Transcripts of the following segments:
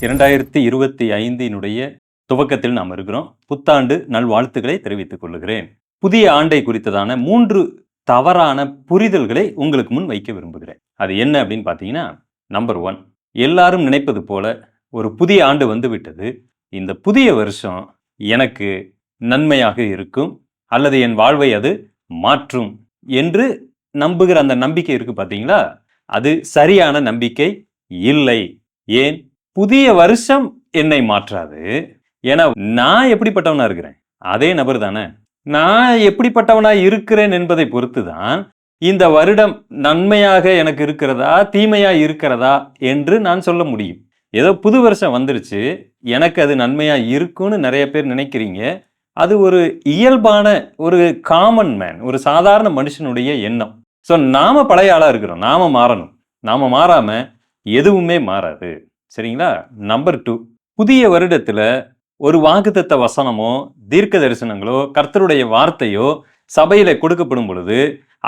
2025 துவக்கத்தில் நாம் இருக்கிறோம். புத்தாண்டு நல்வாழ்த்துக்களை தெரிவித்துக் கொள்ளுகிறேன். புதிய ஆண்டை குறித்ததான 3 தவறான புரிதல்களை உங்களுக்கு முன் வைக்க விரும்புகிறேன். அது என்ன அப்படின்னு பார்த்தீங்கன்னா, நம்பர் 1, எல்லாரும் நினைப்பது போல ஒரு புதிய ஆண்டு வந்துவிட்டது. இந்த புதிய வருஷம் எனக்கு நன்மையாக இருக்கும் அல்லது என் வாழ்வை அது மாற்றும் என்று நம்புகிற அந்த நம்பிக்கை இருக்கு பார்த்தீங்களா? அது சரியான நம்பிக்கை இல்லை. ஏன்? புதிய வருஷம் என்னை மாற்றாது. ஏன்னா நான் எப்படிப்பட்டவனா இருக்கிறேன், அதே நபர் தானே. நான் எப்படிப்பட்டவனா இருக்கிறேன் என்பதை பொறுத்து தான் இந்த வருடம் நன்மையாக எனக்கு இருக்கிறதா தீமையா இருக்கிறதா என்று நான் சொல்ல முடியும். ஏதோ புது வருஷம் வந்துருச்சு, எனக்கு அது நன்மையா இருக்கும்னு நிறைய பேர் நினைக்கிறீங்க. அது ஒரு இயல்பான ஒரு காமன் மேன், ஒரு சாதாரண மனுஷனுடைய எண்ணம். ஸோ நாம பழைய ஆளா இருக்கிறோம், நாம மாறணும். நாம மாறாம எதுவுமே மாறாது. சரிங்களா? நம்பர் 2, புதிய வருடத்துல ஒரு வாக்குத்தத்த வசனமோ தீர்க்க தரிசனங்களோ கர்த்தருடைய வார்த்தையோ சபையில கொடுக்கப்படும் பொழுது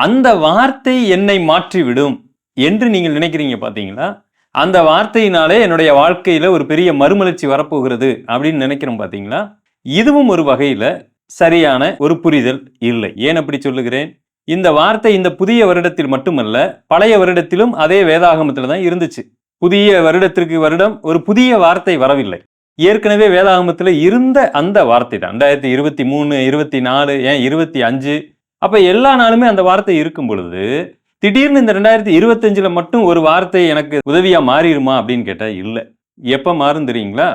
அந்த வார்த்தை என்னை மாற்றிவிடும் என்று நீங்கள் நினைக்கிறீங்க பார்த்தீங்களா? அந்த வார்த்தையினாலே என்னுடைய வாழ்க்கையில ஒரு பெரிய மறுமலர்ச்சி வரப்போகிறது அப்படின்னு நினைக்கிறோம் பார்த்தீங்களா? இதுவும் ஒரு வகையில சரியான ஒரு புரிதல் இல்லை. ஏன் அப்படி சொல்லுகிறேன்? இந்த வார்த்தை இந்த புதிய வருடத்தில் மட்டுமல்ல, பழைய வருடத்திலும் அதே வேதாகமத்தில் தான் இருந்துச்சு. புதிய வருடத்திற்கு வருடம் ஒரு புதிய வார்த்தை வரவில்லை. ஏற்கனவே வேதாகமத்தில் இருந்த அந்த வார்த்தை தான் 2023, 24, ஏன் 25, அப்ப எல்லா நாளுமே அந்த வார்த்தை இருக்கும் பொழுது திடீர்னு இந்த 2025 மட்டும் ஒரு வார்த்தை எனக்கு உதவியா மாறிடுமா அப்படின்னு கேட்டா இல்லை. எப்ப மாறும் தெரியுங்களா?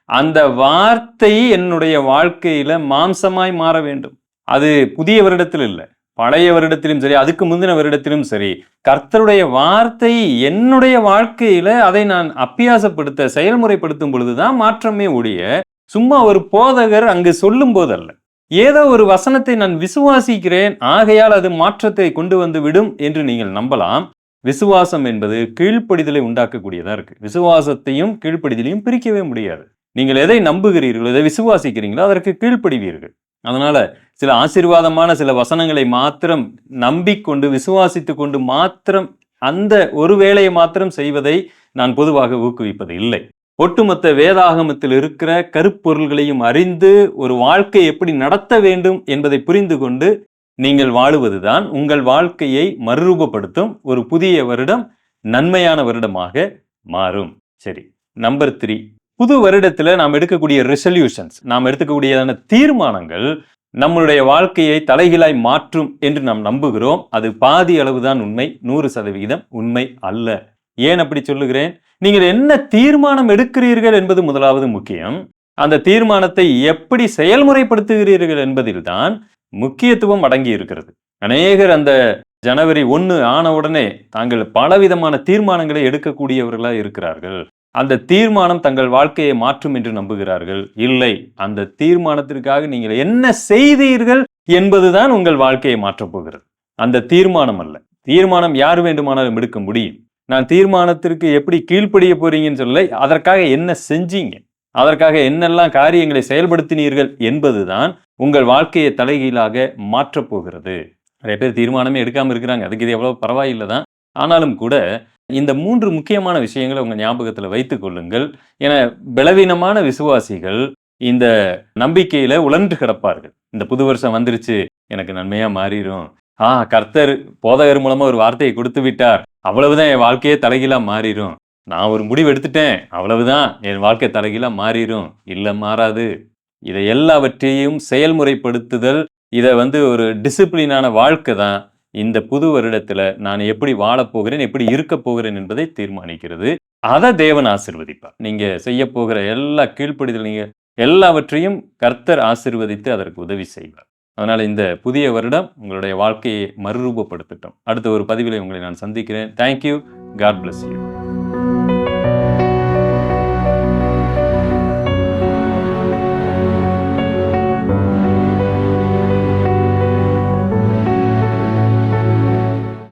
அந்த வார்த்தை என்னுடைய வாழ்க்கையில மாம்சமாய் மாற வேண்டும். அது புதிய வருடத்தில் இல்லை, பழைய வருடத்திலும் சரி, அதுக்கு முந்தின வருடத்திலும் சரி, கர்த்தருடைய வார்த்தை என்னுடைய வாழ்க்கையில அதை நான் அபியாசப்படுத்த செயல்முறைப்படுத்தும் பொழுதுதான் மாற்றமே ஒழிய சும்மா ஒரு போதகர் அங்கு சொல்லும் போதல்ல. ஏதோ ஒரு வசனத்தை நான் விசுவாசிக்கிறேன், ஆகையால் அது மாற்றத்தை கொண்டு வந்து விடும் என்று நீங்கள் நம்பலாம். விசுவாசம் என்பது கீழ்ப்படிதலை உண்டாக்கக்கூடியதா இருக்கு. விசுவாசத்தையும் கீழ்ப்படிதலையும் பிரிக்கவே முடியாது. நீங்கள் எதை நம்புகிறீர்களோ, எதை விசுவாசிக்கிறீங்களோ அதற்கு கீழ்ப்படிவீர்கள். அதனால சில ஆசீர்வாதமான சில வசனங்களை மாத்திரம் நம்பிக்கொண்டு விசுவாசித்துக் கொண்டு மாத்திரம் அந்த ஒரு வேலையை மாத்திரம் செய்வதை நான் பொதுவாக ஊக்குவிப்பது இல்லை. ஒட்டுமொத்த வேதாகமத்தில் இருக்கிற கருப்பொருள்களையும் அறிந்து ஒரு வாழ்க்கை எப்படி நடத்த வேண்டும் என்பதை புரிந்து கொண்டு நீங்கள் வாழுவதுதான் உங்கள் வாழ்க்கையை மறுரூபப்படுத்தும். ஒரு புதிய வருடம் நன்மையான வருடமாக மாறும். சரி, நம்பர் 3, புது வருடத்துல நாம் எடுக்கக்கூடிய ரெசல்யூஷன்ஸ், நாம் எடுக்கக்கூடிய தீர்மானங்கள் நம்மளுடைய வாழ்க்கையை தலைகீழாய் மாற்றும் என்று நாம் நம்புகிறோம். அது பாதி அளவுதான் உண்மை, 100% உண்மை அல்ல. ஏன் அப்படி சொல்லுகிறேன்? நீங்கள் என்ன தீர்மானம் எடுக்கிறீர்கள் என்பது முதலாவது முக்கியம். அந்த தீர்மானத்தை எப்படி செயல்முறைப்படுத்துகிறீர்கள் என்பதில் தான் முக்கியத்துவம் அடங்கி இருக்கிறது. அநேகர் அந்த ஜனவரி 1 ஆன உடனே தாங்கள் பலவிதமான தீர்மானங்களை எடுக்கக்கூடியவர்களா இருக்கிறார்கள். அந்த தீர்மானம் தங்கள் வாழ்க்கையை மாற்றும் என்று நம்புகிறார்கள். இல்லை, அந்த தீர்மானத்திற்காக நீங்கள் என்ன செய்தீர்கள் என்பதுதான் உங்கள் வாழ்க்கையை மாற்றப் போகிறது, அந்த தீர்மானம் அல்ல. தீர்மானம் யார் வேண்டுமானாலும் எடுக்க முடியும். நான் தீர்மானத்திற்கு எப்படி கீழ்ப்படிய போறீங்கன்னு சொல்ல, அதற்காக என்ன செஞ்சீங்க, அதற்காக என்னெல்லாம் காரியங்களை செயல்படுத்தினீர்கள் என்பதுதான் உங்கள் வாழ்க்கையை தலைகீழாக மாற்றப் போகிறது. நிறைய பேர் தீர்மானமே எடுக்காம இருக்கிறாங்க. அதுக்கு இது எவ்வளவு பரவாயில்லை தான். ஆனாலும் கூட இந்த 3 முக்கியமான விஷயங்களை உங்க ஞாபகத்தில் வைத்துக் கொள்ளுங்கள். என பலவீனமான விசுவாசிகள் இந்த நம்பிக்கையில உழன்று கிடப்பார்கள். இந்த புது வருஷம் வந்துருச்சு, எனக்கு நன்மையா மாறிடும், கர்த்தர் போதகர் மூலமா ஒரு வார்த்தையை கொடுத்து விட்டார், அவ்வளவுதான் என் வாழ்க்கையே தலைகீழா மாறிடும், நான் ஒரு முடிவு எடுத்துட்டேன், அவ்வளவுதான் என் வாழ்க்கை தலைகீழா மாறிடும். இல்லை, மாறாது. இதை எல்லாவற்றையும் செயல்முறைப்படுத்துதல், இதை ஒரு டிசிப்ளினான வாழ்க்கை தான் இந்த புது வருடத்துல நான் எப்படி வாழப்போகிறேன், எப்படி இருக்க போகிறேன் என்பதை தீர்மானிக்கிறது. அதை தேவன் ஆசீர்வதிப்பார். நீங்க செய்ய போகிற எல்லா கீழ்ப்படிதல், நீங்க எல்லாவற்றையும் கர்த்தர் ஆசீர்வதித்து அதற்கு உதவி செய்வார். அதனால இந்த புதிய வருடம் உங்களுடைய வாழ்க்கையை மறுரூபப்படுத்தட்டும். அடுத்த ஒரு பதிவிலே உங்களை நான் சந்திக்கிறேன். தேங்க்யூ. God bless you.